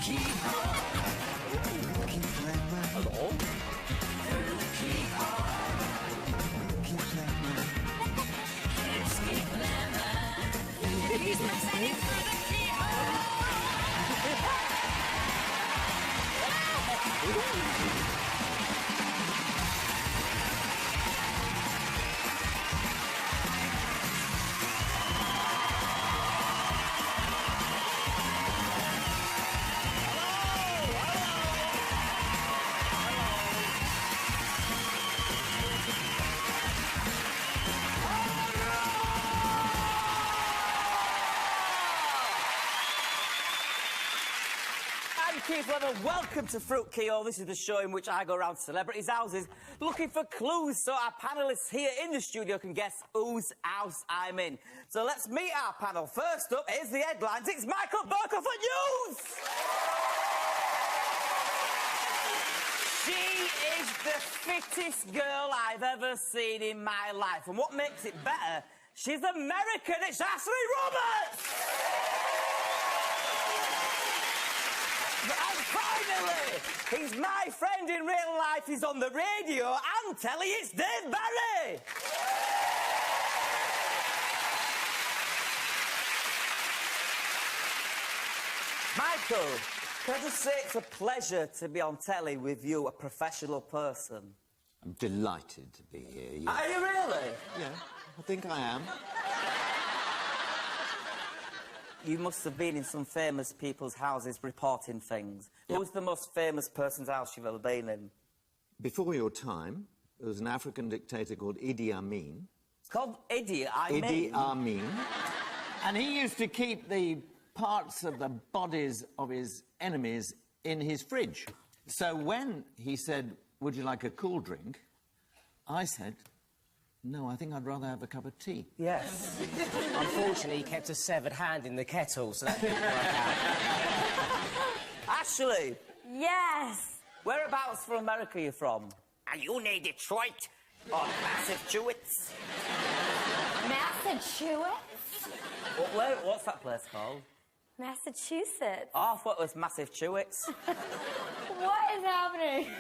Hello? He's listening through the keyhole! Welcome to Fruit Keyhole. This is the show in which I go around celebrities' houses looking for clues so our panellists here in the studio can guess whose house I'm in. So let's meet our panel. First up, here's the headlines. It's Michael Buerk for News! She is the fittest girl I've ever seen in my life. And what makes it better, she's American. It's Ashley Roberts! And finally, he's my friend in real life, he's on the radio and telly, it's Dave Barry! Michael, can I just say it's a pleasure to be on telly with you, a professional person. I'm delighted to be here. Yes. Are you really? Yeah, I think I am. You must have been in some famous people's houses reporting things. Yep. Who's the most famous person's house you've ever been in? Before your time, there was an African dictator called Idi Amin. It's called Idi Amin. Idi Amin. And he used to keep the parts of the bodies of his enemies in his fridge. So when he said, "Would you like a cool drink?" I said, "No, I think I'd rather have a cup of tea." Yes. Unfortunately, he kept a severed hand in the kettle, so that didn't work out. Ashley, Yes. whereabouts from America are you from? Are you near Detroit or Massachusetts? Massachusetts? What's that place called? Massachusetts. Oh, I thought it was Massive Chewits. What is happening?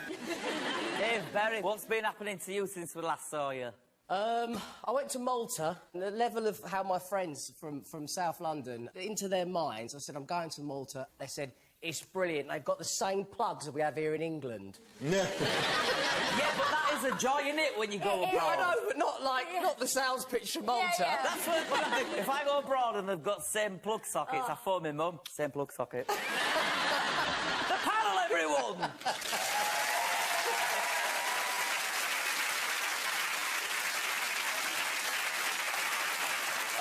Dave Berry, what's been happening to you since we last saw you? I went to Malta. The level of how my friends from South London, into their minds, I said, I'm going to Malta. They said, it's brilliant. They've got the same plugs that we have here in England. Yeah, but that is a joy, isn't it, when you go abroad? I know, but not the sales pitch from Malta. Yeah. That's what I think. If I go abroad and they've got same plug sockets, I phone my mum, same plug socket. The panel, everyone!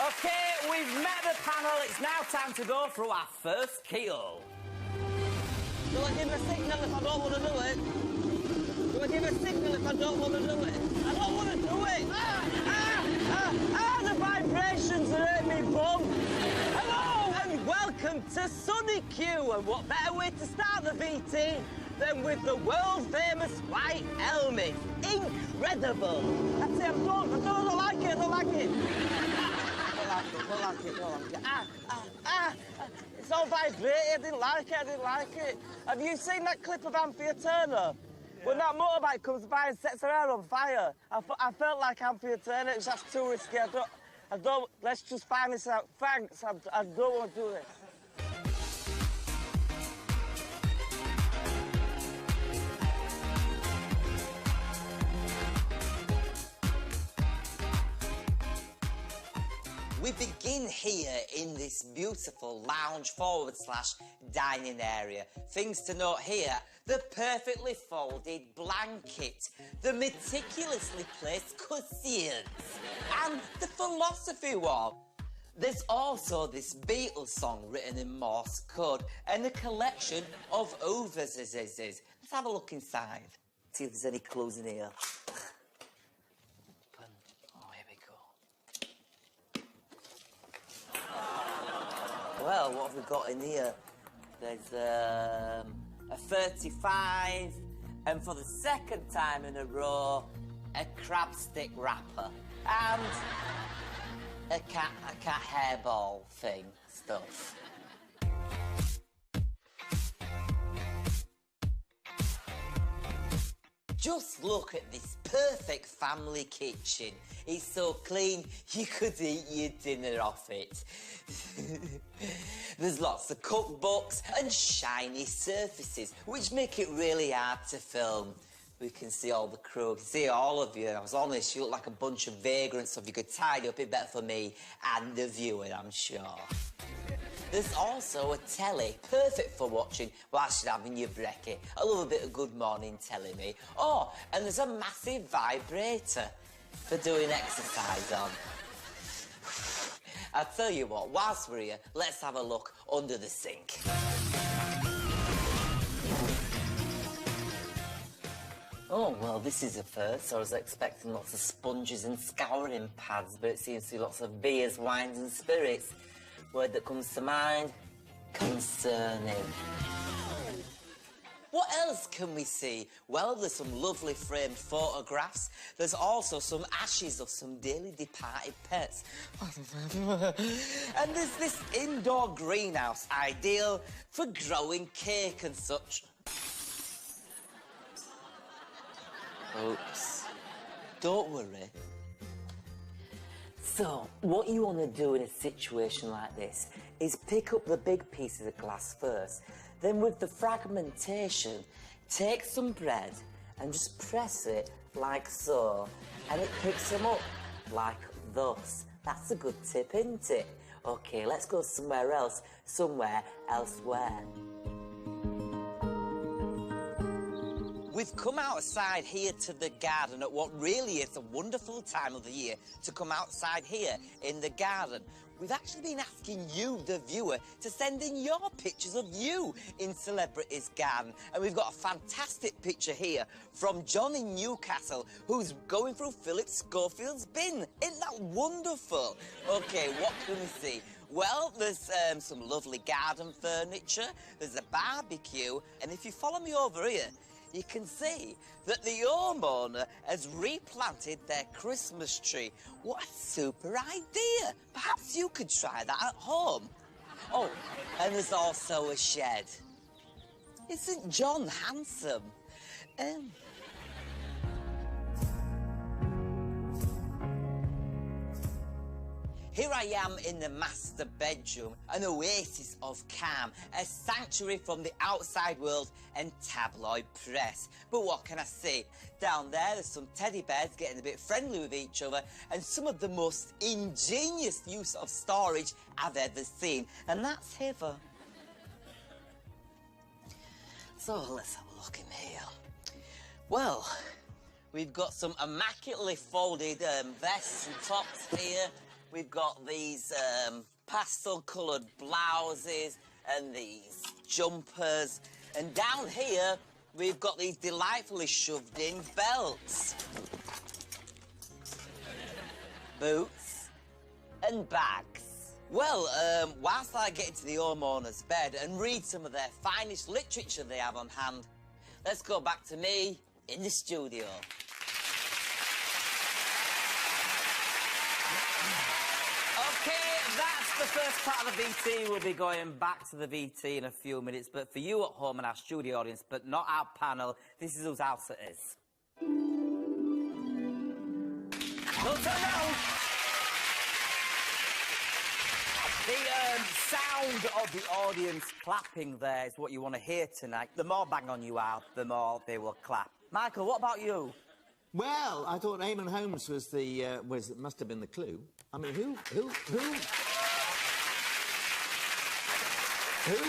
OK, we've met the panel. It's now time to go through our first keyhole. Do I give a signal if I don't want to do it? Do I give a signal if I don't want to do it? I don't want to do it! The vibrations are hurting me bum! Hello and welcome to Sunny Q, and what better way to start the VT than with the world-famous white helmet. Incredible! That's it, I don't like it, I don't like it. Don't like it. It's all vibrating, I didn't like it. Have you seen that clip of Anthea Turner? Yeah. When that motorbike comes by and sets her hair on fire, I felt like Anthea Turner. It was just too risky. I don't, let's just find this out. Thanks, I don't want to do this. We begin here in this beautiful lounge / dining area. Things to note here, the perfectly folded blanket, the meticulously placed cushions, and the philosophy wall. There's also this Beatles song written in Morse code and a collection of overses. Let's have a look inside, see if there's any clues in here. Well, what have we got in here? There's a 35, and for the second time in a row, a crab stick wrapper, and a cat hairball thing stuff. Just look at this perfect family kitchen. It's so clean, you could eat your dinner off it. There's lots of cookbooks and shiny surfaces, which make it really hard to film. We can see all the crew, we can see all of you. I was honest, you look like a bunch of vagrants, so if you could tidy up, it'd be better for me and the viewer, I'm sure. There's also a telly, perfect for watching whilst you're having your brekkie. I love a bit of Good Morning telling me. Oh, and there's a massive vibrator for doing exercise on. I'll tell you what, whilst we're here, let's have a look under the sink. Oh, well, this is a first. I was expecting lots of sponges and scouring pads, but it seems to be lots of beers, wines and spirits. Word that comes to mind, concerning. What else can we see? Well, there's some lovely framed photographs. There's also some ashes of some dearly departed pets. And there's this indoor greenhouse, ideal for growing cake and such. Oops. Don't worry. So, what you want to do in a situation like this is pick up the big pieces of glass first. Then with the fragmentation, take some bread and just press it like so. And it picks them up like thus. That's a good tip, isn't it? OK, let's go somewhere else. Somewhere elsewhere. We've come outside here to the garden at what really is a wonderful time of the year to come outside here in the garden. We've actually been asking you, the viewer, to send in your pictures of you in Celebrity's Garden. And we've got a fantastic picture here from John in Newcastle, who's going through Philip Schofield's bin. Isn't that wonderful? OK, what can we see? Well, there's some lovely garden furniture, there's a barbecue, and if you follow me over here, you can see that the homeowner has replanted their Christmas tree. What a super idea! Perhaps you could try that at home. Oh, and there's also a shed. Isn't John handsome? Here I am in the master bedroom, an oasis of calm, a sanctuary from the outside world and tabloid press. But what can I say? Down there's some teddy bears getting a bit friendly with each other and some of the most ingenious use of storage I've ever seen. And that's Heather. So let's have a look in here. Well, we've got some immaculately folded vests and tops here. We've got these pastel-coloured blouses and these jumpers. And down here, we've got these delightfully shoved-in belts. Boots and bags. Well, whilst I get into the homeowner's bed and read some of their finest literature they have on hand, let's go back to me in the studio. That's the first part of the VT. We'll be going back to the VT in a few minutes, but for you at home and our studio audience, but not our panel, this is whose house it is. Don't turn around! The sound of the audience clapping there is what you want to hear tonight. The more bang on you are, the more they will clap. Michael, what about you? Well, I thought Eamon Holmes was the must have been the clue. I mean, who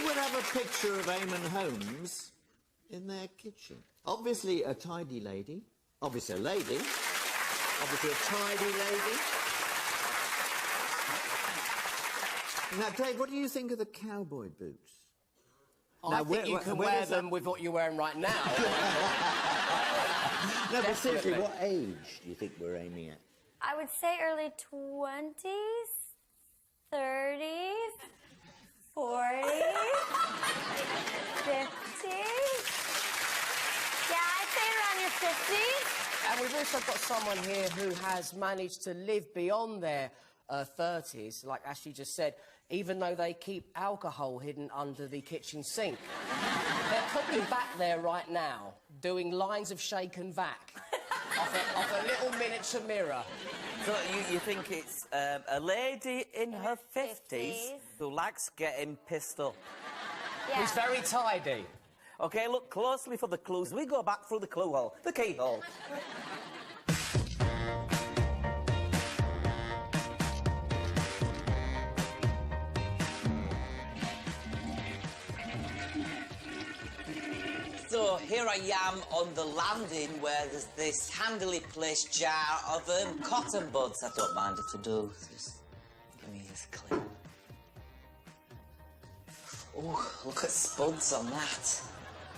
would have a picture of Eamon Holmes in their kitchen? Obviously a tidy lady. Obviously a lady. Obviously a tidy lady. Now, Dave, what do you think of the cowboy boots? I think you can wear them with what you're wearing right now. No, but seriously, what age do you think we're aiming at? I would say early 20s, 30s, 40s, 50s. Yeah, I'd say around your 50s. And we've also got someone here who has managed to live beyond their 30s, like Ashley just said, even though they keep alcohol hidden under the kitchen sink. They're probably back there right now, doing lines of shake and vac off a little miniature mirror. So you think it's a lady in her 50s who likes getting pissed up? Yeah. He's very tidy. OK, look closely for the clues. We go back through the clue hole, the keyhole. So here I am on the landing where there's this handily placed jar of cotton buds. I don't mind if I do. Just give me this clip. Oh, look at spuds on that.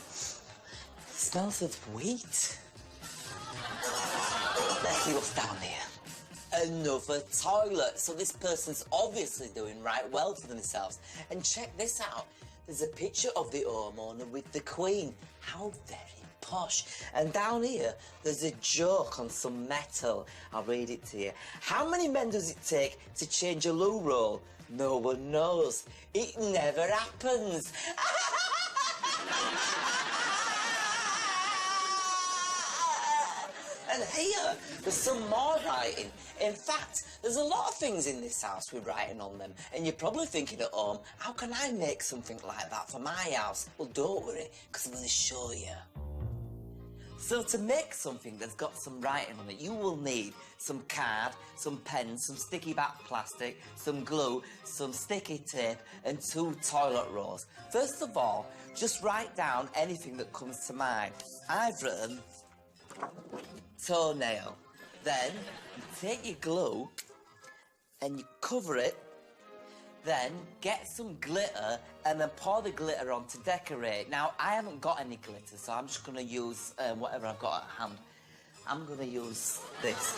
It smells of wheat. Let's see what's down here. Another toilet. So this person's obviously doing right well for themselves. And check this out. There's a picture of the homeowner with the Queen. How very posh. And down here, there's a joke on some metal. I'll read it to you. How many men does it take to change a loo roll? No one knows. It never happens. And here, there's some more writing. In fact, there's a lot of things in this house with writing on them. And you're probably thinking at home, how can I make something like that for my house? Well, don't worry, because I'm going to show you. So to make something that's got some writing on it, you will need some card, some pens, some sticky back plastic, some glue, some sticky tape, and 2 toilet rolls. First of all, just write down anything that comes to mind. I've written toenail. Then you take your glue and you cover it. Then get some glitter and then pour the glitter on to decorate. Now, I haven't got any glitter, so I'm just going to use whatever I've got at hand. I'm going to use this.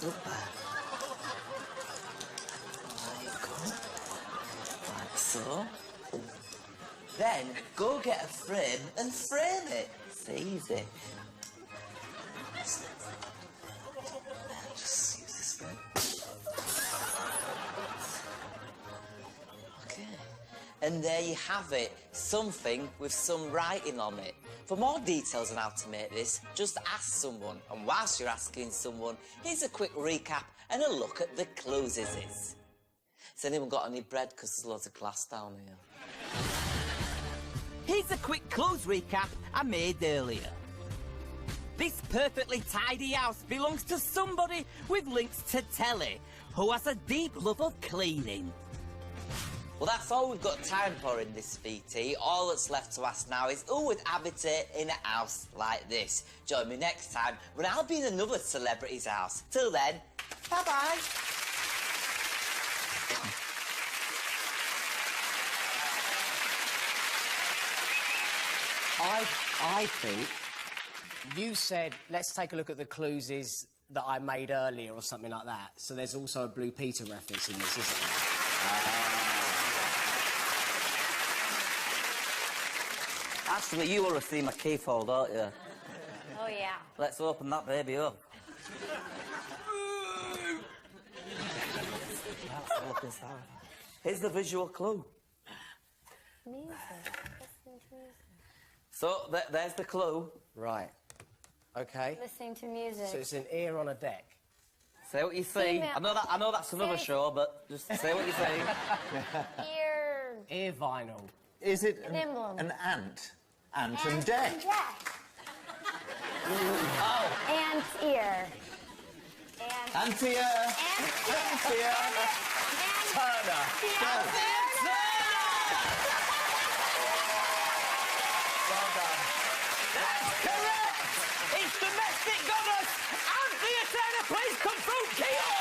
Look there. There you go. Like so. Then go get a frame and frame it. It's easy. Just use this frame. Okay. And there you have it. Something with some writing on it. For more details on how to make this, just ask someone. And whilst you're asking someone, here's a quick recap and a look at the clues. Has anyone got any bread? Because there's loads of glass down here. Here's a quick clues recap I made earlier. This perfectly tidy house belongs to somebody with links to telly, who has a deep love of cleaning. Well, that's all we've got time for in this VT. All that's left to ask now is who would habitate in a house like this? Join me next time when I'll be in another celebrity's house. Till then, bye-bye. I think you said, let's take a look at the clues that I made earlier or something like that. So there's also a Blue Peter reference in this, isn't there? Actually, you want to see my keyhole, don't you? Oh, yeah. Let's open that baby up. Let's look inside. Here's the visual clue. Music. Listening to music. So, there's the clue. Right. OK. Listening to music. So it's an ear on a deck. Say what you see. Female. I know that's another show, but just say what you say. Ear. Ear vinyl. Is it Emblem. an ant? Ant and deck. Oh. Ant ear. Anthea. Anthea Turner. Anthea Turner! Well done. That's correct! It's domestic goddess Anthea Turner. Please come through, Keyhole!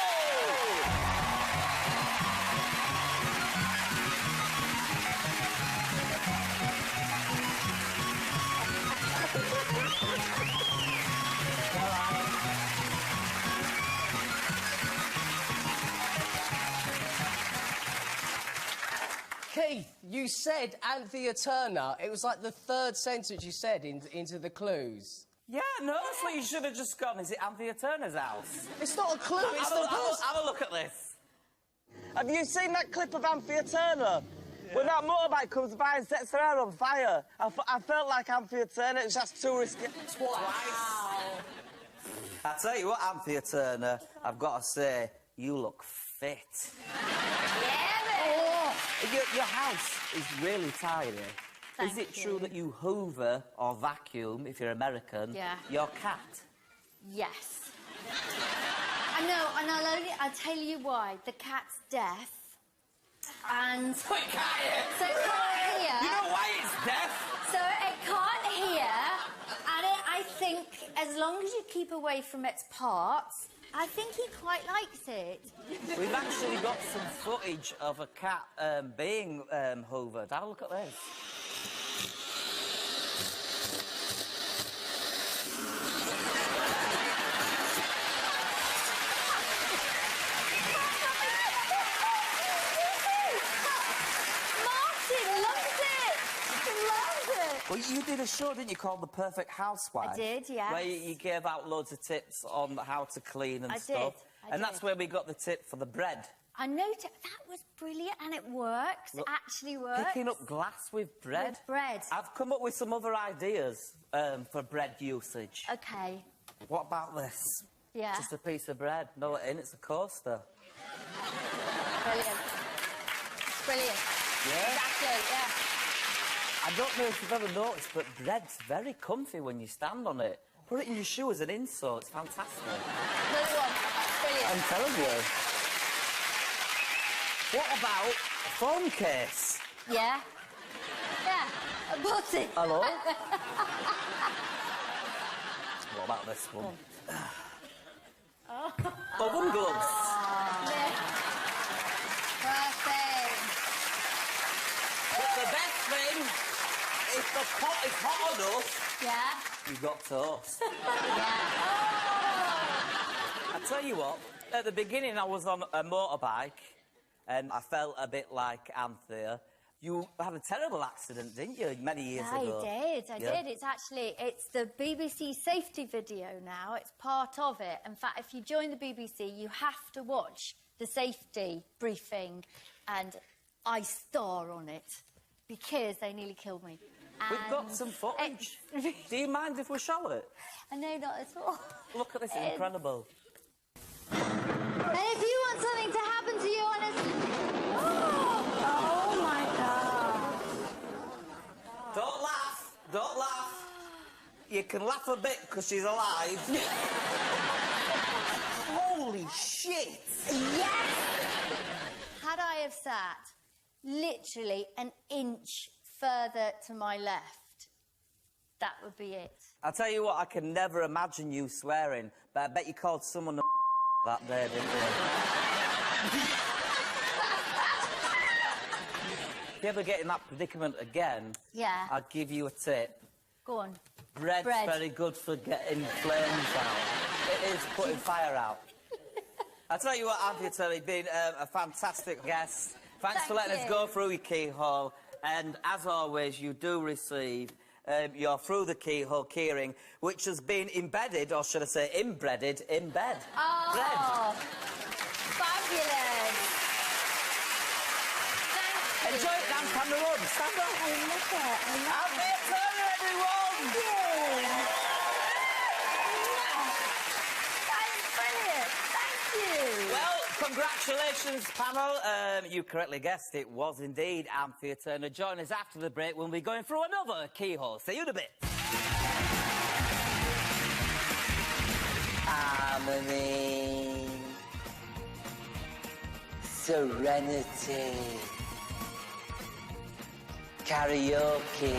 Keith, you said Anthea Turner. It was like the third sentence you said into the clues. Yeah, no, that's what you should have just gone. Is it Anthea Turner's house? It's not a clue, it's the person. Have a look at this. Have you seen that clip of Anthea Turner? When that motorbike comes by and sets her hair on fire. I felt like Anthea Turner. It's just too risky. Wow. I tell you what, Anthea Turner, I've got to say, you look fit. Yeah, Your house is really tidy. Thank Is it you. true that you hoover or vacuum, if you're American, Yeah. your cat? Yes. I know, and I'll tell you why. The cat's deaf. And so Quick, it can't hear. You know why it's deaf? So it can't hear. And I think as long as you keep away from its parts, I think he quite likes it. We've actually got some footage of a cat being hoovered. Have a look at this. Martin loves it. He loves it. Well, you did a show, didn't you, called The Perfect Housewife? I did, yes. Where you gave out loads of tips on how to clean and I stuff. did, I And that's did. where we got the tip for the bread. I noticed that was brilliant, and it works. Look, it actually works. Picking up glass with bread. With bread. I've come up with some other ideas for bread usage. Okay. What about this? Yeah. Just a piece of bread. No, it ain't. It's a coaster. Brilliant. Brilliant. Yeah? Exactly, yeah. I don't know if you've ever noticed, but bread's very comfy when you stand on it. Put it in your shoe as an insole. It's fantastic. Good one. Brilliant. I'm telling you. What about a phone case? Yeah. Yeah. A button. Hello? What about this one? Oven gloves. Yeah. Perfect. But the best thing, if the pot is hot enough, Yeah. you've got toast. Yeah. I tell you what, at the beginning I was on a motorbike and I felt a bit like Anthea. You had a terrible accident, didn't you, many years ago? I Yeah. did. It's the BBC safety video now. It's part of it. In fact, if you join the BBC, you have to watch the safety briefing, and I star on it because they nearly killed me. We've got And some footage. it's- Do you mind if we show it? I know, not at all. Look at this, it's incredible. And if you want something to happen to you on a... Oh my God. Don't laugh, don't laugh. You can laugh a bit because she's alive. Holy shit! Yes! Had I have sat literally an inch further to my left, that would be it. I'll tell you what, I can never imagine you swearing, but I bet you called someone a that day, didn't you? If you ever get in that predicament again, Yeah. I'd give you a tip. Go on. Bread's Bread. very good for getting flames out. It is putting fire out. I'll tell you what, Anthea Turner, you've been a fantastic guest. Thanks for Thank letting us you. go through your keyhole. And as always, you do receive your Through the Keyhole keyring, which has been embedded, or should I say inbreaded, in bed. Oh, Bread. fabulous. Thank you. Enjoy it down Camera Road. Stand up. I love it. I love Anthea Turner, everyone! it. That's brilliant. Thank you. Well, congratulations, panel. You correctly guessed it was indeed Anthea Turner. Join us after the break when we're going through another keyhole. See you in a bit. Harmony, serenity, karaoke.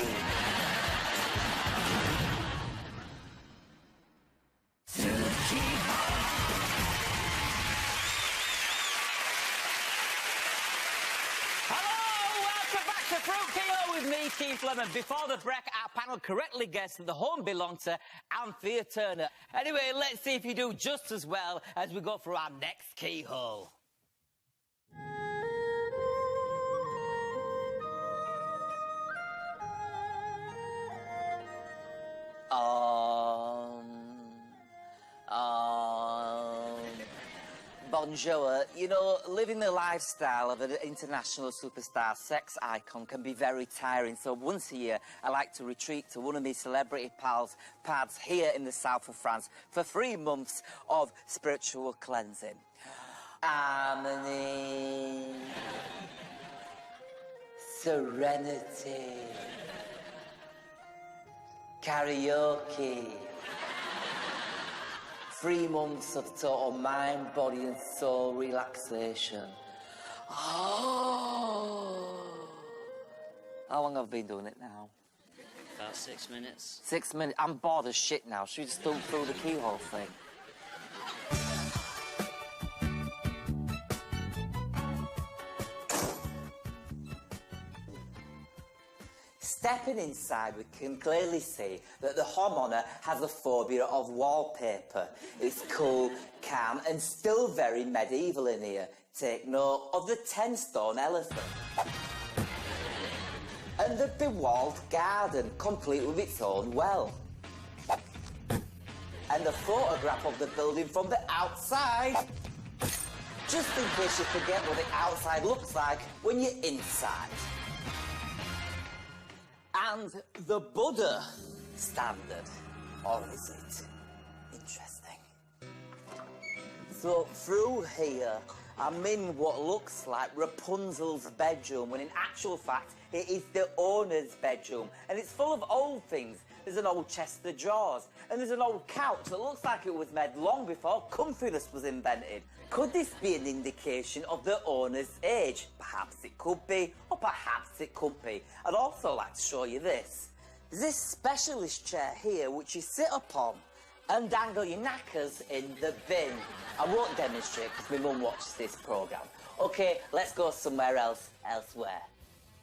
Hello, welcome back to Fruit Keyhole with me, Keith Lemon. Before the break, our panel correctly guessed that the home belonged to Anthea Turner. Anyway, let's see if you do just as well as we go through our next keyhole. bonjour. You know, living the lifestyle of an international superstar sex icon can be very tiring, so once a year I like to retreat to one of my celebrity pals' pads here in the south of France for 3 months of spiritual cleansing. Harmony. Serenity. Karaoke. 3 months of total mind, body and soul relaxation. Oh. How long have I been doing it now? About 6 minutes. 6 minutes? I'm bored as shit now. Should we just go through the keyhole thing? Stepping inside, we can clearly see that the homeowner has a phobia of wallpaper. It's cool, calm, and still very medieval in here. Take note of the 10-stone elephant. And the bewalled garden, complete with its own well. And a photograph of the building from the outside. Just in case you forget what the outside looks like when you're inside. And the Buddha standard, or is it? Interesting. So through here, I'm in what looks like Rapunzel's bedroom, when in actual fact, it is the owner's bedroom. And it's full of old things. There's an old chest of drawers, and there's an old couch that looks like it was made long before comfiness was invented. Could this be an indication of the owner's age? Perhaps it could be, or perhaps it could be. I'd also like to show you this. There's this specialist chair here which you sit upon and dangle your knackers in the bin. I won't demonstrate because my mum watches this programme. OK, let's go somewhere else, elsewhere.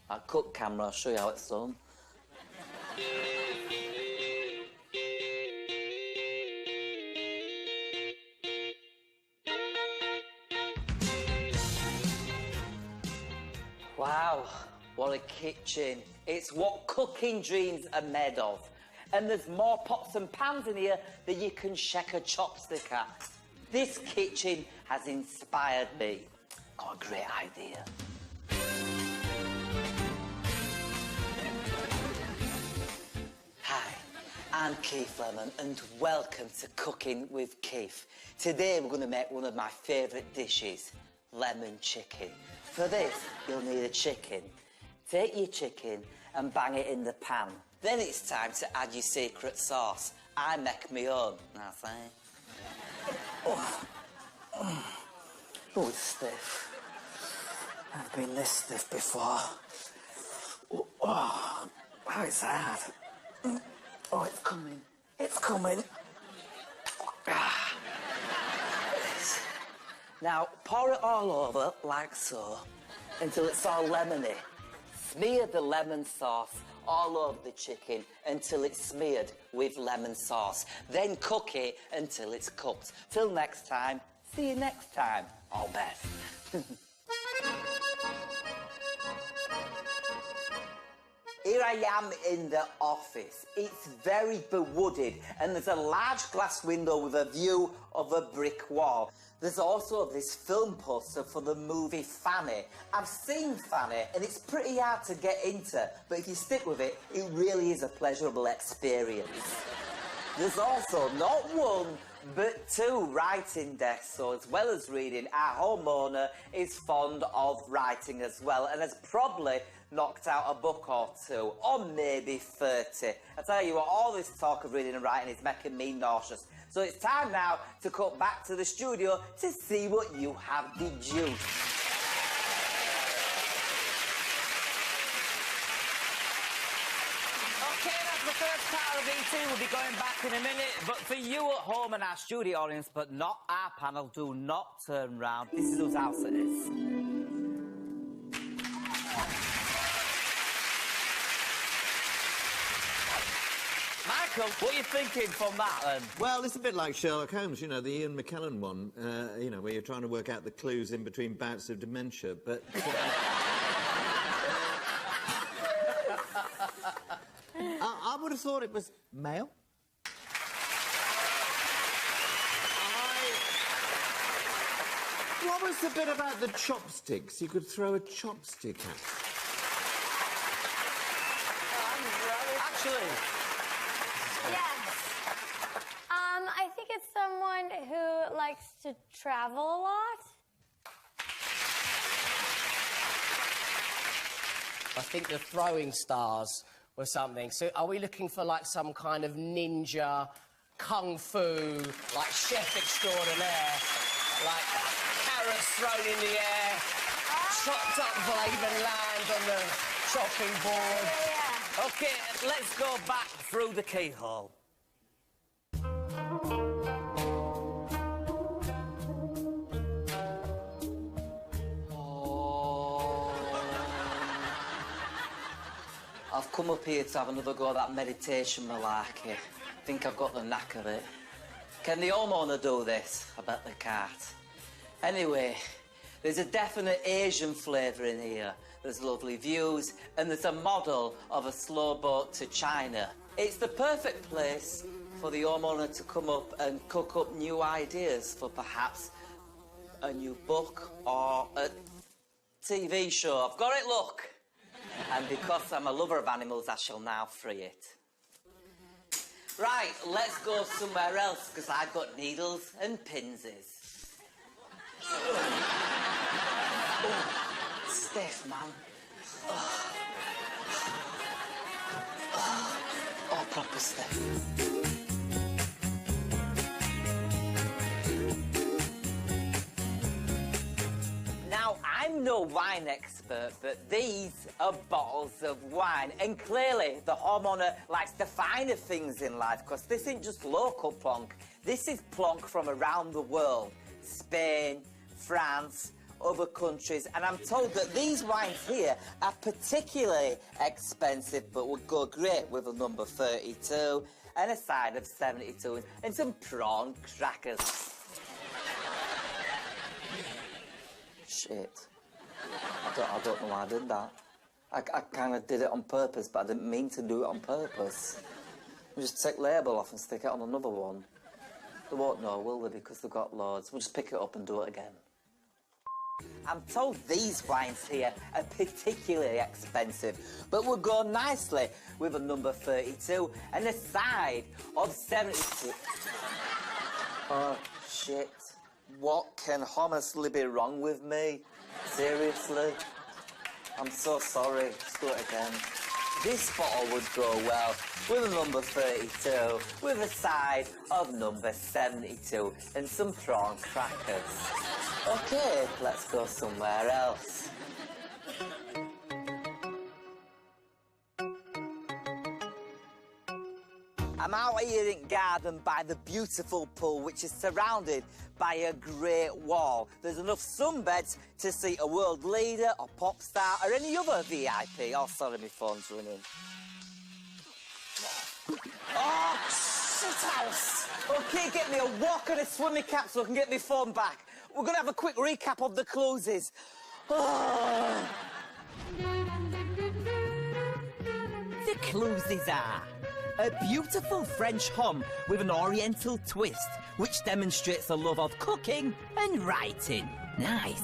I'll cut camera, I'll show you how it's done. Wow, what a kitchen. It's what cooking dreams are made of. And there's more pots and pans in here than you can shake a chopstick at. This kitchen has inspired me. Got a great idea. Hi, I'm Keith Lemon and welcome to Cooking with Keith. Today we're going to make one of my favourite dishes, lemon chicken. For this, you'll need a chicken. Take your chicken and bang it in the pan. Then it's time to add your secret sauce. I make my own, that's it. Oh, it's stiff. I've been this stiff before. Oh, it's hard. Oh, it's coming. It's coming. Now, pour it all over, like so, until it's all lemony. Smear the lemon sauce all over the chicken until it's smeared with lemon sauce. Then cook it until it's cooked. Till next time, see you next time. All best. Here I am in the office. It's very bewooded and there's a large glass window with a view of a brick wall. There's also this film poster for the movie Fanny. I've seen Fanny and it's pretty hard to get into, but if you stick with it, it really is a pleasurable experience. There's also not one, but 2 writing desks, so as well as reading, our homeowner is fond of writing as well and has probably knocked out a book or 2, or maybe 30. I tell you what, all this talk of reading and writing is making me nauseous. So it's time now to cut back to the studio to see what you have deduced. OK, that's the first part of E2. We'll be going back in a minute. But for you at home and our studio audience, but not our panel, do not turn round. This is whose house it is. Michael, what are you thinking from that, then? Well, it's a bit like Sherlock Holmes, you know, the Ian McKellen one, you know, where you're trying to work out the clues in between bouts of dementia, but... I would have thought it was male. what was the bit about the chopsticks? You could throw a chopstick at. Actually, Yes. I think it's someone who likes to travel a lot. I think the throwing stars were something. So are we looking for, like, some kind of ninja, kung fu, like, chef extraordinaire, like, carrots thrown in the air, chopped up before they even land on the chopping board? Yeah. OK, let's go back through the keyhole. I've come up here to have another go at that meditation malarkey. Think I've got the knack of it. Can the homeowner do this? I bet they can't. Anyway, there's a definite Asian flavour in here. There's lovely views, and there's a model of a slow boat to China. It's the perfect place for the homeowner to come up and cook up new ideas for perhaps a new book or a TV show. I've got it, look. And because I'm a lover of animals, I shall now free it. Right, let's go somewhere else, because I've got needles and pinses. Oh, stiff, man. Oh, proper stiff. Now, I'm no wine expert, but these are bottles of wine. And clearly, the homeowner likes the finer things in life, because this isn't just local plonk. This is plonk from around the world. Spain, France, other countries. And I'm told that these wines here are particularly expensive, but would go great with a number 32 and a side of 72 and some prawn crackers. Shit. I don't know why I did that. I kind of did it on purpose, but I didn't mean to do it on purpose. We'll just take label off and stick it on another one. They won't know, will they, because they've got loads. We'll just pick it up and do it again. I'm told these wines here are particularly expensive, but would go nicely with a number 32 and a side of 72. Oh, shit. What can honestly be wrong with me? Seriously? I'm so sorry. Let's do it again. This bottle would go well with a number 32, with a side of number 72 and some prawn crackers. OK, let's go somewhere else. I'm out here in Garden by the beautiful pool, which is surrounded by a great wall. There's enough sunbeds to see a world leader, or pop star, or any other VIP. Oh, sorry, my phone's ringing. Oh, shit house! OK, get me a walk and a swimming cap so I can get my phone back. We're going to have a quick recap of the closes. Oh. The closes are a beautiful French home with an oriental twist, which demonstrates a love of cooking and writing. Nice.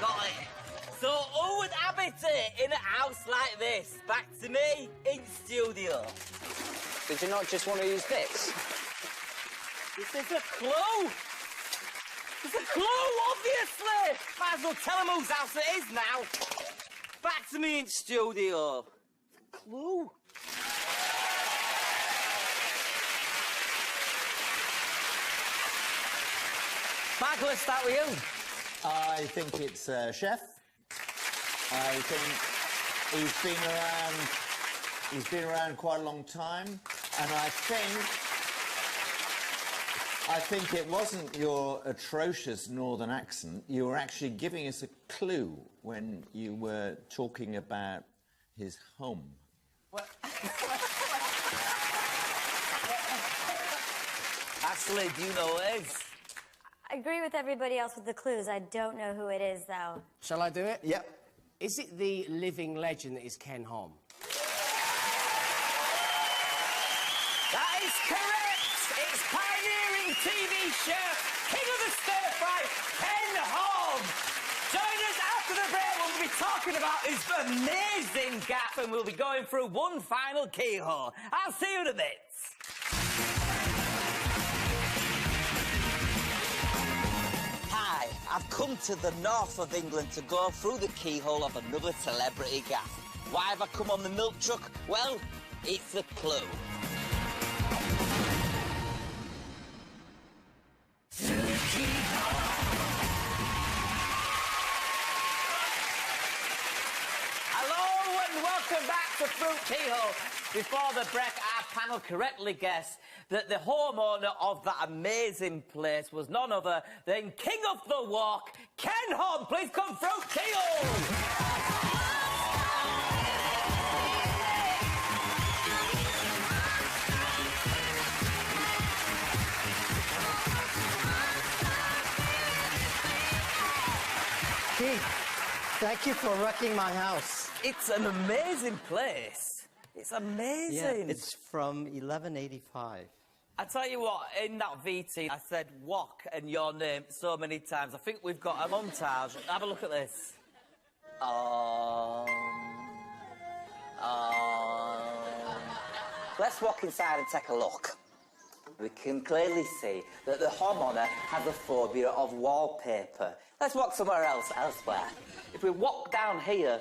Got it. So, who would habit it in a house like this? Back to me in studio. Did you not just want to use this? This is a clue. It's a clue, obviously. Might as well tell them whose house it is now. Back to me in studio. Clue. Michael, let's start with you. I think it's Chef. I think he's been around quite a long time, and I think it wasn't your atrocious northern accent. You were actually giving us a clue when you were talking about his home. Ashley, do you know who it is? I agree with everybody else with the clues. I don't know who it is, though. Shall I do it? Yep. Is it the living legend that is Ken Hom? That is correct! It's pioneering TV chef, king of the stir fry, Ken Hom. Join us after the break. We'll be talking about his amazing gaff, and we'll be going through one final keyhole. I'll see you in a bit. Hi, I've come to the north of England to go through the keyhole of another celebrity gaff. Why have I come on the milk truck? Well, it's a clue. Hello and welcome back to Fruit Keyhole. Before the break, our panel correctly guessed that the homeowner of that amazing place was none other than King of the Walk, Ken Hom. Please come, Fruit Keyhole. Keith, thank you for wrecking my house. It's an amazing place. It's amazing. Yeah, it's from 1185. I tell you what, in that VT, I said walk and your name so many times. I think we've got a montage. Have a look at this. Let's walk inside and take a look. We can clearly see that the homeowner has a phobia of wallpaper. Let's walk somewhere else, elsewhere. If we walk down here...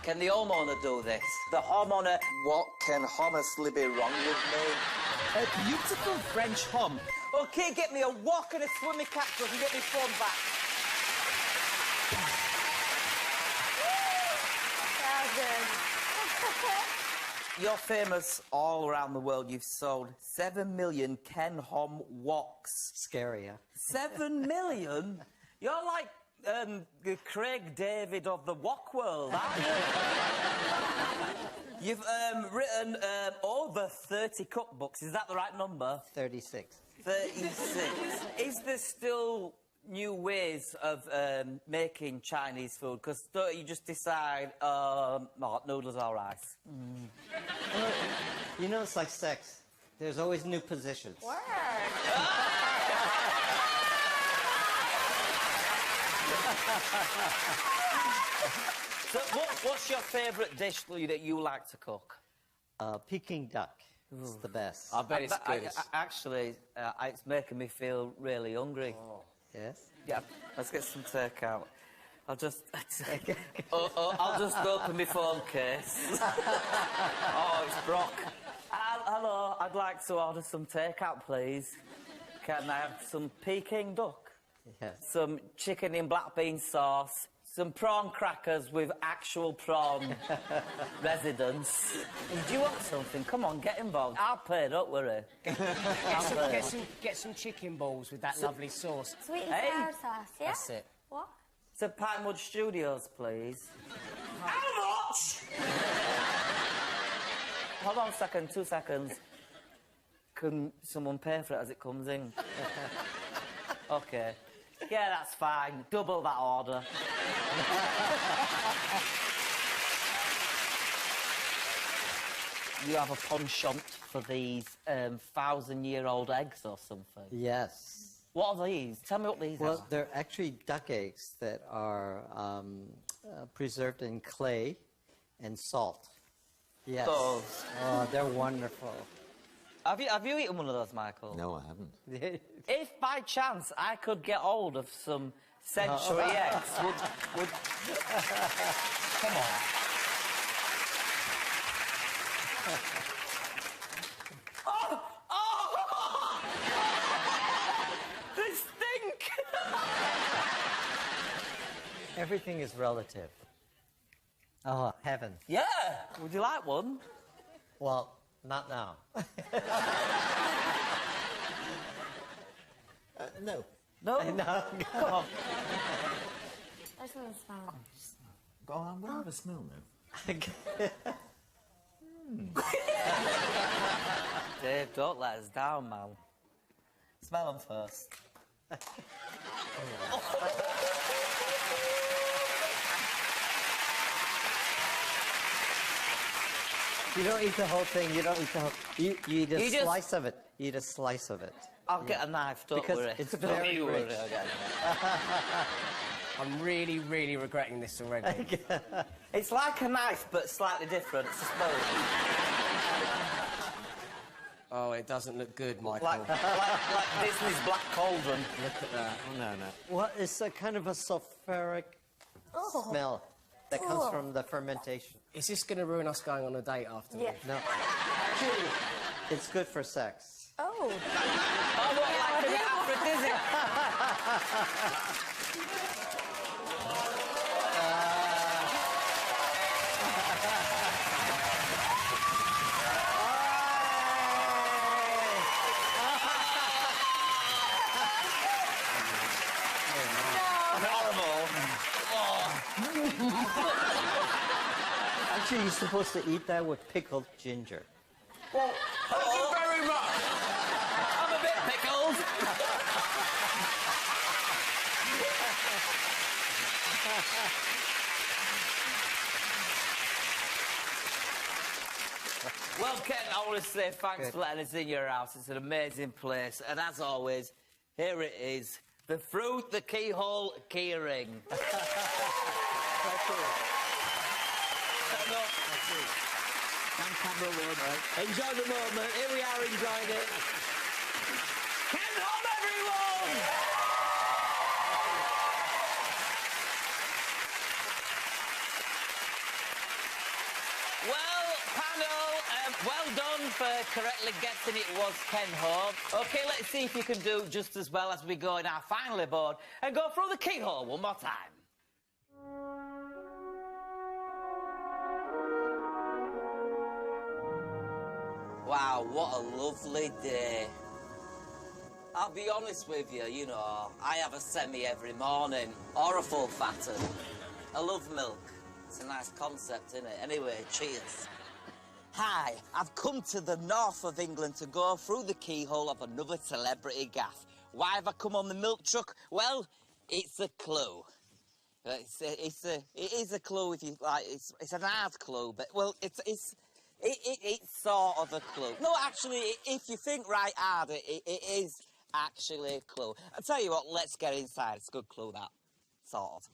Can the homeowner do this? The homeowner... What can honestly be wrong with me? A beautiful French hom. OK, get me a walk and a swimming cap so I can get my phone back. You're famous all around the world. You've sold 7 million Ken Hom walks. Scary, yeah? 7 million? You're like the Craig David of the walk world, aren't you? You've written over 30 cookbooks. Is that the right number? 36. 36. Is there still new ways of making Chinese food? Because don't you just decide, noodles or rice? Well, you know, it's like sex. There's always new positions. Word. So what's your favourite dish that you like to cook? Peking duck. It's the best. I bet it's good. Actually, it's making me feel really hungry. Oh. Yes? Yeah, let's get some takeout. I'll just... I'll just open my phone case. Oh, it's Brock. Hello, I'd like to order some takeout, please. Can I have some Peking duck? Yes. Some chicken in black bean sauce, some prawn crackers with actual prawn residence. Do you want something? Come on, get involved. I'll pay, don't worry. Get some chicken balls with that lovely sauce. Sweet and Hey. sour sauce, yeah? That's it. What? To Pinewood Studios, please. How much? Hold on a second, 2 seconds. Can someone pay for it as it comes in? OK. Yeah, that's fine. Double that order. You have a penchant for these 1,000-year-old eggs or something? Yes. What are these? Tell me what these are. Well, they're actually duck eggs that are preserved in clay and salt. Yes. Those. Oh, they're wonderful. Have you eaten one of those, Michael? No, I haven't. If by chance I could get hold of some century eggs, would... Come on. Oh! They stink! Everything is relative. Oh, heaven. Yeah! Would you like one? Well, not now. No. No? No. Come on. I just want to smell. Go on, we'll have a smell now. Dave, don't let us down, man. Smell them first. You don't eat the whole thing. You don't eat the whole... You eat a You just- slice of it. You eat a slice of it. I'll get a knife, don't Because worry. it's Don't very you worry, rich. I'll get a knife. I'm really, really regretting this already. It's like a knife, but slightly different. It's a spoon. Oh, it doesn't look good, Michael. like Disney's Black Cauldron. Look at that. Oh, no, no. Well, it's a kind of a sulfuric smell that comes from the fermentation. Is this going to ruin us going on a date after Yeah. No. It's good for sex. Oh. Oh, what, like a bit aphrodisiac? Actually, you're supposed to eat that with pickled ginger. Thank you very much. I'm a bit pickled. Well, Ken, I want to say thanks for letting us in your house. It's an amazing place. And as always, here it is. The fruit, the keyhole, key ring. And camera one. Enjoy the moment. Here we are enjoying it. Ken home, everyone! Well, panel, well done for correctly guessing it was Ken Home. OK, let's see if you can do just as well as we go in our final aboard and go through the keyhole one more time. Wow, what a lovely day. I'll be honest with you, you know, I have a semi every morning, or a full fatten. I love milk. It's a nice concept, isn't it? Anyway, cheers. Hi, I've come to the north of England to go through the keyhole of another celebrity gaff. Why have I come on the milk truck? Well, it's a clue. It is a clue if you like. It's an hard clue, but well, it's sort of a clue. No, actually, if you think right hard, it is actually a clue. I'll tell you what, let's get inside. It's a good clue, that. Sort of.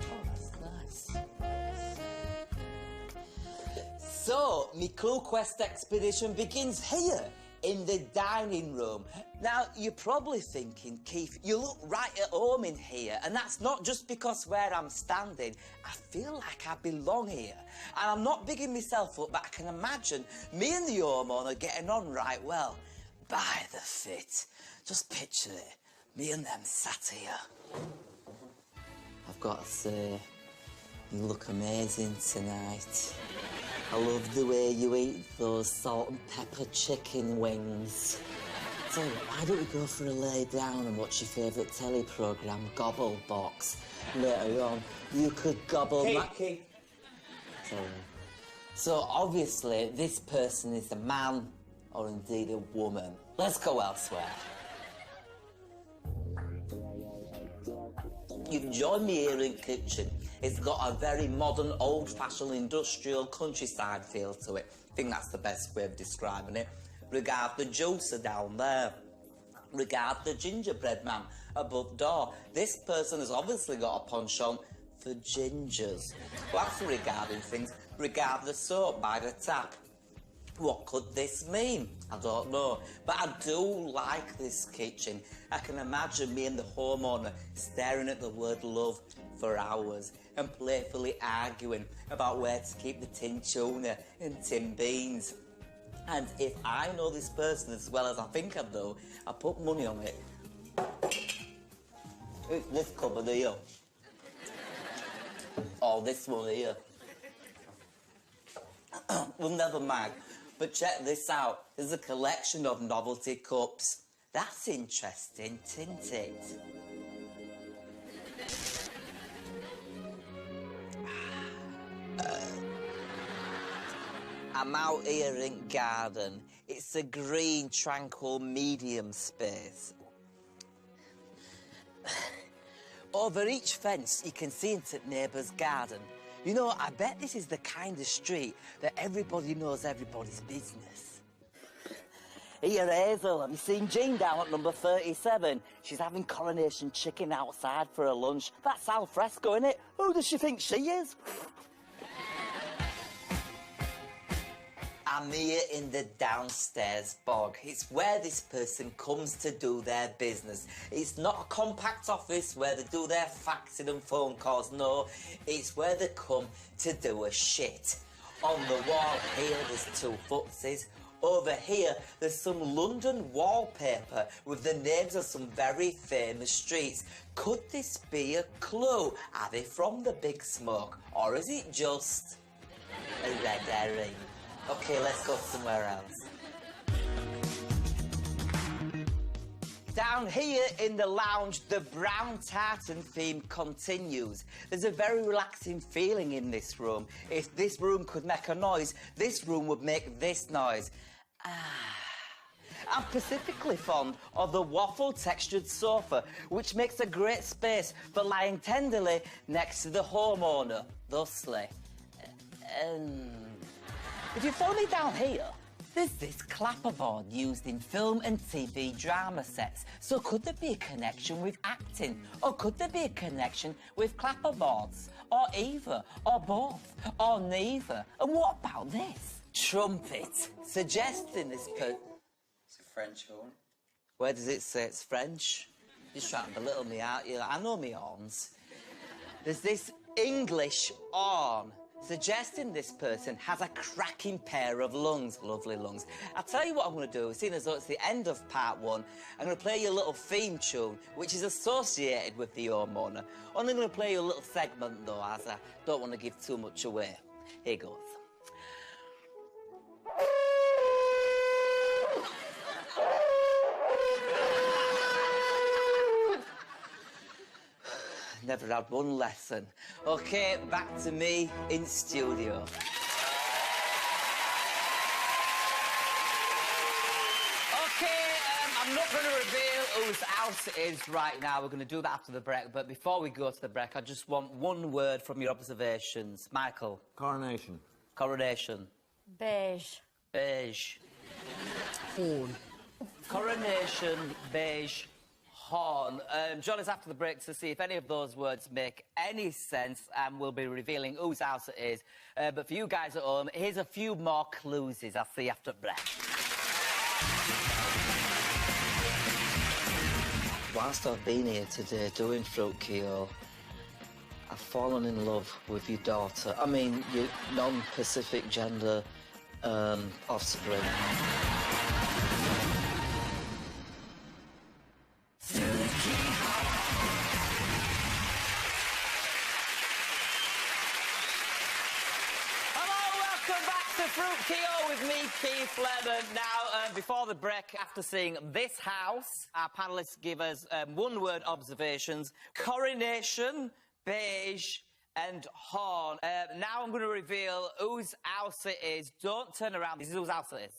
Oh, that's nice. So, my Clue Quest expedition begins here, in the dining room. Now, you're probably thinking, Keith, you look right at home in here, and that's not just because where I'm standing. I feel like I belong here. And I'm not bigging myself up, but I can imagine me and the homeowner getting on right well. By the fit. Just picture it, me and them sat here. I've got to say, you look amazing tonight. I love the way you eat those salt and pepper chicken wings. So, why don't we go for a lay down and watch your favourite telly programme, Gobblebox? Later on, you could gobble Sorry. So, obviously, this person is a man or indeed a woman. Let's go elsewhere. You've joined me here in kitchen. It's got a very modern, old-fashioned, industrial countryside feel to it. I think that's the best way of describing it. Regard the juicer down there. Regard the gingerbread man above door. This person has obviously got a penchant for gingers. Well, that's regarding things. Regard the soap by the tap. What could this mean? I don't know. But I do like this kitchen. I can imagine me and the homeowner staring at the word love for hours and playfully arguing about where to keep the tin tuna and tin beans. And if I know this person as well as I think I do, I put money on it. It's this cupboard here. Or this one here. Well, never mind. But check this out. There's a collection of novelty cups. That's interesting, isn't it? I'm out here in garden. It's a green, tranquil, medium space. Over each fence, you can see into the neighbour's garden. You know, I bet this is the kind of street that everybody knows everybody's business. Here, Hazel, have you seen Jean down at number 37? She's having coronation chicken outside for her lunch. That's al fresco, innit? Who does she think she is? I'm here in the downstairs bog. It's where this person comes to do their business. It's not a compact office where they do their faxing and phone calls, no. It's where they come to do a shit. On the wall here, there's 2 footsies. Over here, there's some London wallpaper with the names of some very famous streets. Could this be a clue? Are they from the Big Smoke? Or is it just a red herring? OK, let's go somewhere else. Down here in the lounge, the brown tartan theme continues. There's a very relaxing feeling in this room. If this room could make a noise, this room would make this noise. I'm specifically fond of the waffle-textured sofa, which makes a great space for lying tenderly next to the homeowner, thusly. If you follow me down here, there's this clapperboard used in film and TV drama sets. So could there be a connection with acting? Or could there be a connection with clapperboards? Or either? Or both? Or neither? And what about this? Trumpet. Suggesting this It's a French horn. Where does it say it's French? You're trying to belittle me, aren't you? I know me horns. There's this English horn. Suggesting this person has a cracking pair of lungs. Lovely lungs. I'll tell you what I'm going to do. Seeing as though it's the end of part 1, I'm going to play you a little theme tune, which is associated with the homeowner. Only going to play you a little segment, though, as I don't want to give too much away. Here goes. Never had one lesson. OK, back to me in studio. OK, I'm not going to reveal whose house it is right now. We're going to do that after the break. But before we go to the break, I just want one word from your observations. Michael? Coronation. Coronation. Beige. Beige. Horn. Coronation, beige, horn. Join us after the break to see if any of those words make any sense, and we'll be revealing whose house it is. But for you guys at home, here's a few more clues. I'll see you after the break. Whilst I've been here today doing Fruit Keyhole, I've fallen in love with your daughter. I mean, your non-Pacific gender offspring. Fruit Keyhole with me, Keith Lemon. Now, before the break, after seeing this house, our panellists give us one-word observations: coronation, beige, and horn. Now I'm going to reveal whose house it is. Don't turn around. This is whose house it is.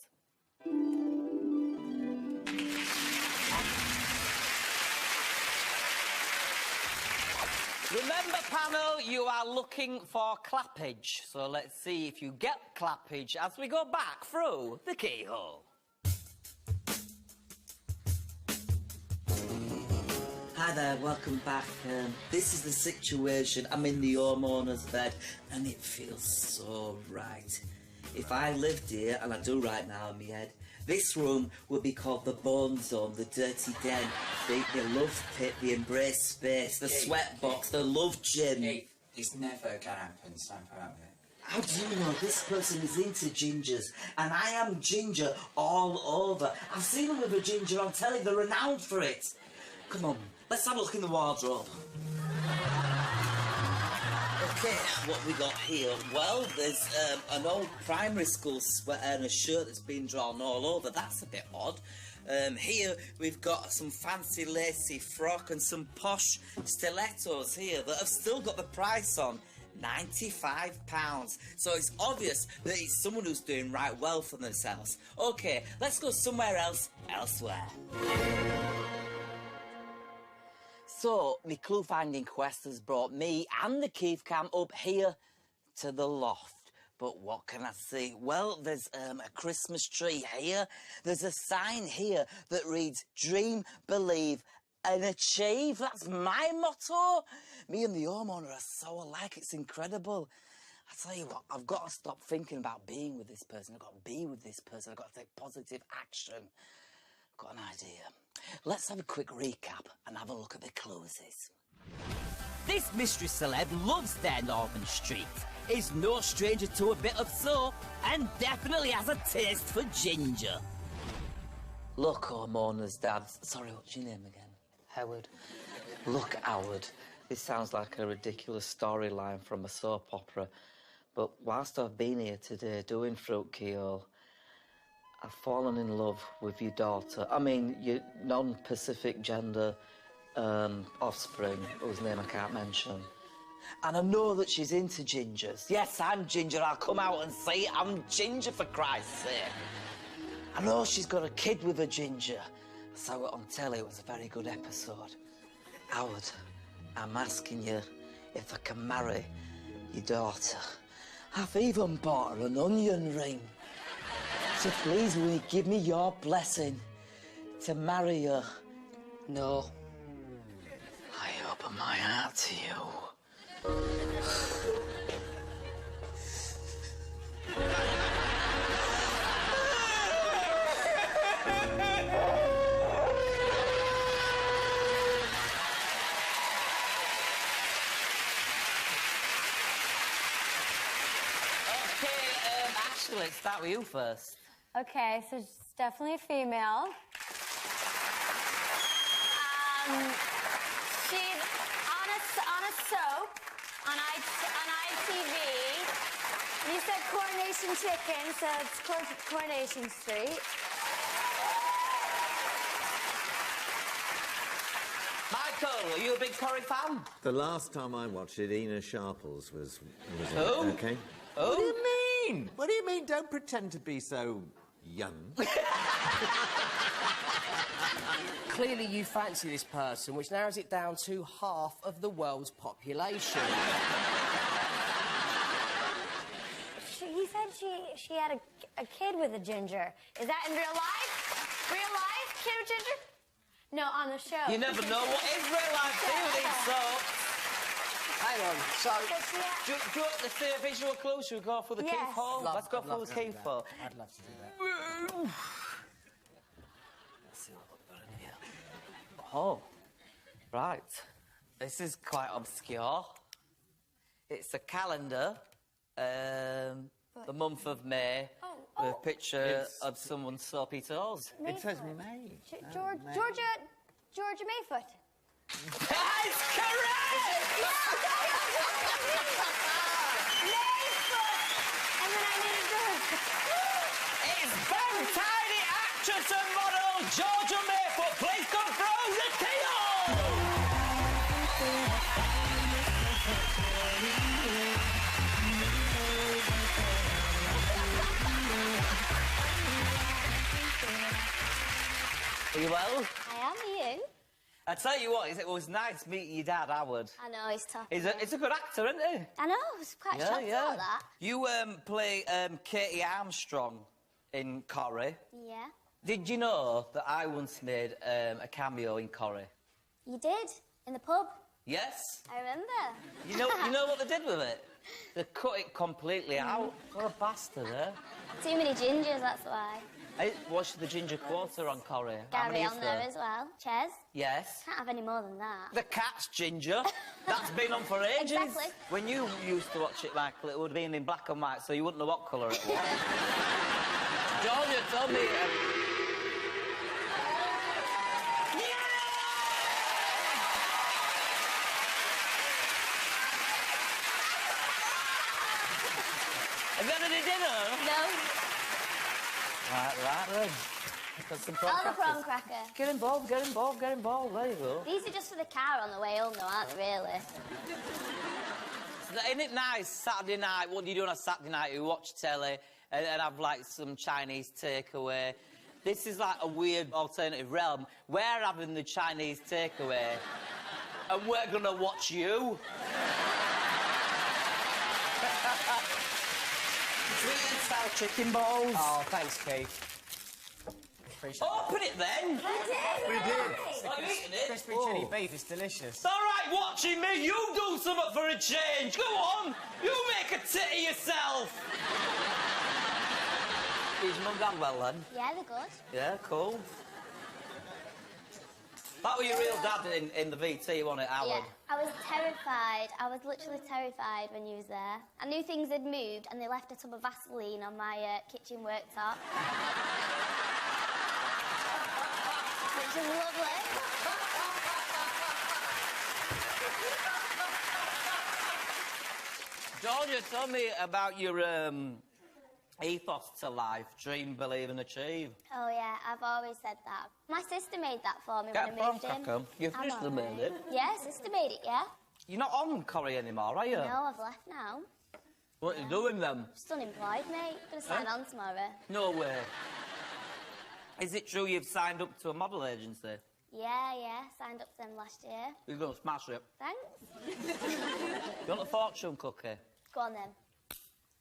Remember, panel, you are looking for clappage. So let's see if you get clappage as we go back through the keyhole. Hi there, welcome back. This is the situation. I'm in the homeowner's bed and it feels so right. If I lived here, and I do right now in my head, this room would be called the Bone Zone, the Dirty Den, the Love Pit, the Embrace Space, the Sweat Box, the Love Gym. It's never gonna happen, so I'm proud of it. How do you know this person is into gingers? And I am ginger all over. I've seen them with a ginger on telly, they're renowned for it. Come on, let's have a look in the wardrobe. Okay, what we got here? Well, there's an old primary school sweater and a shirt that's been drawn all over. That's a bit odd. Here we've got some fancy lacy frock and some posh stilettos here that have still got the price on. £95. So it's obvious that it's someone who's doing right well for themselves. Okay, let's go somewhere else, elsewhere. So, my clue-finding quest has brought me and the Keith Cam up here to the loft. But what can I see? Well, there's a Christmas tree here. There's a sign here that reads, Dream, Believe and Achieve. That's my motto. Me and the homeowner are so alike, it's incredible. I tell you what, I've got to stop thinking about being with this person. I've got to be with this person. I've got to take positive action. I've got an idea. Let's have a quick recap and have a look at the closes. This mystery celeb loves their Norman Street, is no stranger to a bit of soap, and definitely has a taste for ginger. Look, homeowner's dad. Sorry, what's your name again? Howard. Look, Howard, this sounds like a ridiculous storyline from a soap opera, but whilst I've been here today doing Fruit Keyhole, I've fallen in love with your daughter. I mean, your non-Pacific gender offspring, whose name I can't mention. And I know that she's into gingers. Yes, I'm ginger. I'll come out and say it. I'm ginger, for Christ's sake. I know she's got a kid with a ginger. I saw it on telly. It was a very good episode. Howard, I'm asking you if I can marry your daughter. I've even bought her an onion ring. So please, will you give me your blessing to marry her? No. I open my heart to you. Ashley, let's start with you first. Okay, so it's definitely a female. She's on a soap on ITV. You said Coronation Chicken, so it's Coronation Street. Michael, are you a big Corrie fan? The last time I watched it, Ina Sharples was Who? okay. Who? What do you mean? What do you mean? Don't pretend to be so young. Clearly you fancy this person, which narrows it down to half of the world's population. He said she had a kid with a ginger. Is that in real life? Real life? Kid with ginger? No, on the show. You never know what is real life, do you think so? Hang on, so... Do you want to see a visual clue? Should we go for the Keyhole? Let's go for the Keyhole. I'd love to do that. Let's see what we've got in here. Oh, right. This is quite obscure. It's a calendar, the month of May, with a picture of someone's soapy toes. It says May. Georgia Mayfoot. That is correct! Mayfoot! And then I needed Georgia. It's very tiny actress and model Georgia Mayfoot. Please come through the Keyhole! Are you well? I am you. I tell you what, it was nice meeting your dad, Howard. I know, he's tough. He's a good actor, isn't he? I know, I was quite shocked about that. You play Katie Armstrong in Corrie. Yeah. Did you know that I once made a cameo in Corrie? You did? In the pub? Yes. I remember. You know what they did with it? They cut it completely out. What a bastard, eh? Too many gingers, that's why. I watched the Ginger Quarter on Corrie. How Gary many is on there as well. Ches? Yes. Can't have any more than that. The cat's Ginger. That's been on for ages. Exactly. When you used to watch it, Michael, it would have been in black and white, so you wouldn't know what colour it was. Georgia, tell me... Have you had any dinner? No. Right then. Got some prawn I'll have a prawn crackers. cracker. Get involved. There you go. These are just for the car on the way home, though, aren't they, really? Isn't it nice, Saturday night? What do you do on a Saturday night? You watch telly and have, like, some Chinese takeaway. This is, like, a weird alternative realm. We're having the Chinese takeaway And we're gonna watch you. Sweet and sour chicken balls. Oh, thanks, Keith. Appreciate Open it then. We did. Are you eating it? Crispy chili beef is delicious. It's all right watching me. You do something for a change. Go on. You make a tit of yourself. Is mum dad well then? Yeah, they're good. Yeah, cool. That was your real dad in the VT, wasn't it, Alan? Yeah, I was terrified. I was literally terrified when you was there. I knew things had moved and they left a tub of Vaseline on my kitchen worktop. Which is lovely. Georgia, tell me about your ethos to life, dream, believe and achieve. Oh yeah, I've always said that. My sister made that for me Get when I moved in. Crackham. Your I'm sister alright. made it. Yeah, sister made it, yeah. You're not on Corrie anymore, are you? No, I've left now. What are you doing then? Just unemployed, mate. Gonna sign on tomorrow. No way. Is it true you've signed up to a model agency? Yeah, signed up to them last year. You're going to smash it. Thanks. You want a fortune cookie? Go on then.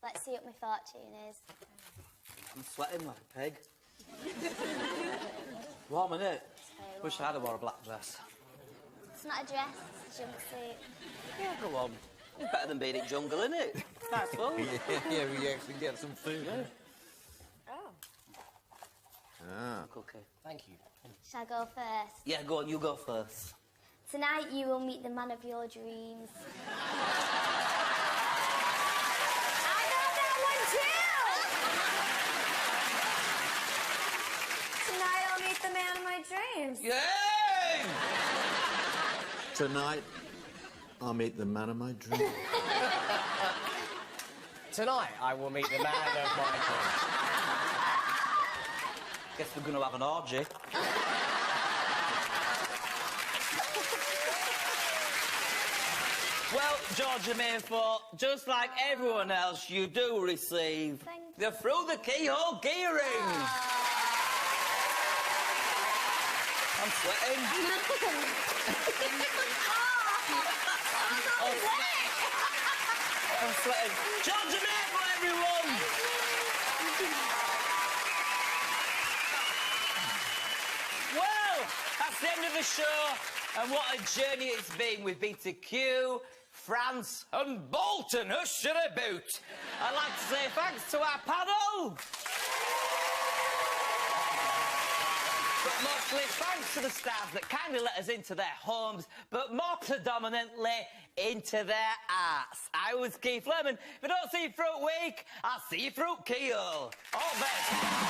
Let's see what my fortune is. I'm sweating like a pig. Warm, innit? Wish I had wore a black dress. It's not a dress, it's a jumpsuit. Yeah, go on. It's better than being in jungle, innit? Nice fun. Yeah, we actually get some food. Yeah. Ah. Cookie. Thank you. Shall I go first? Yeah, go on, you go first. Tonight you will meet the man of your dreams. I got that one too! Tonight I'll meet the man of my dreams. Yay! Tonight, I'll meet the man of my dreams. Tonight, I will meet the man of my dreams. Guess we're going to have an orgy. Well, Georgia Mayford, just like everyone else, you do receive the Through the Keyhole key ring. I'm sweating. I'm sweating. Georgia Mayford, everyone! Well, that's the end of the show, and what a journey it's been. We've been to Kew, France and Bolton, hush and a boot. I'd like to say thanks to our panel. But mostly thanks to the staff that kindly let us into their homes, but more predominantly into their arts. I was Keith Lemon. If I don't see you throughout week, I'll see you throughout Keyhole. All best.